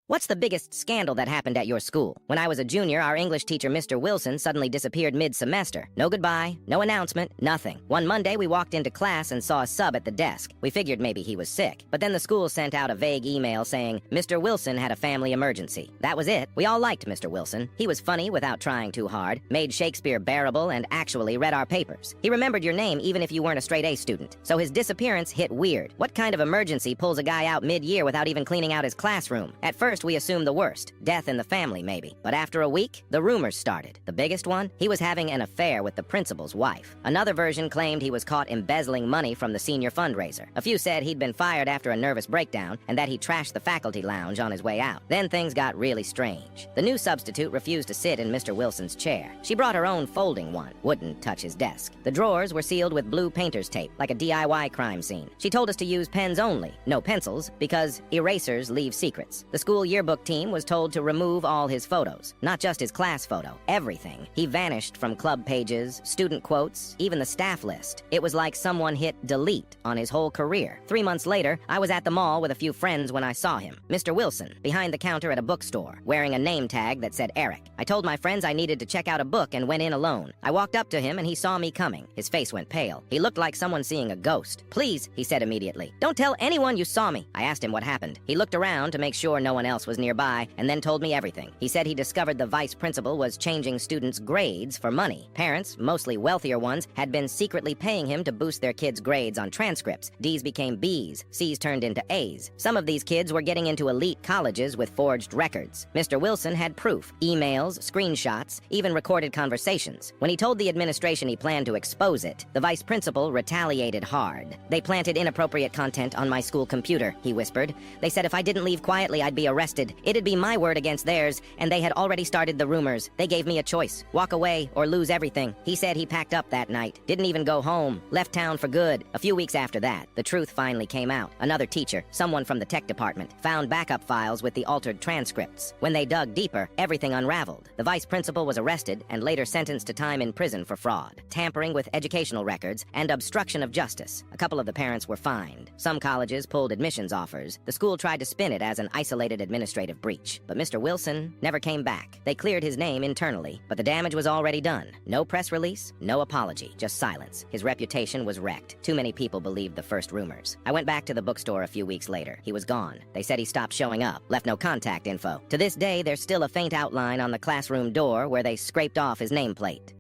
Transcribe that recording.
What's the biggest scandal that happened at your school? When I was a junior, our English teacher, Mr. Wilson, suddenly disappeared mid-semester. No goodbye, no announcement, nothing. One Monday, we walked into class and saw a sub at the desk. We figured maybe he was sick. But then the school sent out a vague email saying, Mr. Wilson had a family emergency. That was it. We all liked Mr. Wilson. He was funny without trying too hard, made Shakespeare bearable, and actually read our papers. He remembered your name even if you weren't a straight-A student. So his disappearance hit weird. What kind of emergency pulls a guy out mid-year without even cleaning out his classroom? At first, we assumed the worst. Death in the family, maybe. But after a week, the rumors started. The biggest one? He was having an affair with the principal's wife. Another version claimed he was caught embezzling money from the senior fundraiser. A few said he'd been fired after a nervous breakdown and that he trashed the faculty lounge on his way out. Then things got really strange. The new substitute refused to sit in Mr. Wilson's chair. She brought her own folding one. Wouldn't touch his desk. The drawers were sealed with blue painter's tape, like a DIY crime scene. She told us to use pens only, no pencils, because erasers leave secrets. The school yearbook team was told to remove all his photos, not just his class photo, everything. He vanished from club pages, student quotes, even the staff list. It was like someone hit delete on his whole career. 3 months later, I was at the mall with a few friends when I saw him, Mr. Wilson, behind the counter at a bookstore, wearing a name tag that said Eric. I told my friends I needed to check out a book and went in alone. I walked up to him and he saw me coming. His face went pale. He looked like someone seeing a ghost. Please, he said immediately, don't tell anyone you saw me. I asked him what happened. He looked around to make sure no one else was nearby and then told me everything. He said he discovered the vice principal was changing students' grades for money. Parents, mostly wealthier ones, had been secretly paying him to boost their kids' grades on transcripts. D's became B's, C's turned into A's. Some of these kids were getting into elite colleges with forged records. Mr. Wilson had proof, emails, screenshots, even recorded conversations. When he told the administration he planned to expose it, the vice principal retaliated hard. They planted inappropriate content on my school computer, he whispered. They said if I didn't leave quietly, I'd be arrested. It'd be my word against theirs, and they had already started the rumors. They gave me a choice, walk away or lose everything. He said he packed up that night, didn't even go home, left town for good. A few weeks after that, the truth finally came out. Another teacher, someone from the tech department, found backup files with the altered transcripts. When they dug deeper, everything unraveled. The vice principal was arrested and later sentenced to time in prison for fraud, tampering with educational records, and obstruction of justice. A couple of the parents were fined. Some colleges pulled admissions offers. The school tried to spin it as an isolated administrative breach. But Mr. Wilson never came back. They cleared his name internally, but the damage was already done. No press release, no apology, just silence. His reputation was wrecked. Too many people believed the first rumors. I went back to the bookstore a few weeks later. He was gone. They said he stopped showing up, left no contact info. To this day, there's still a faint outline on the classroom door where they scraped off his nameplate.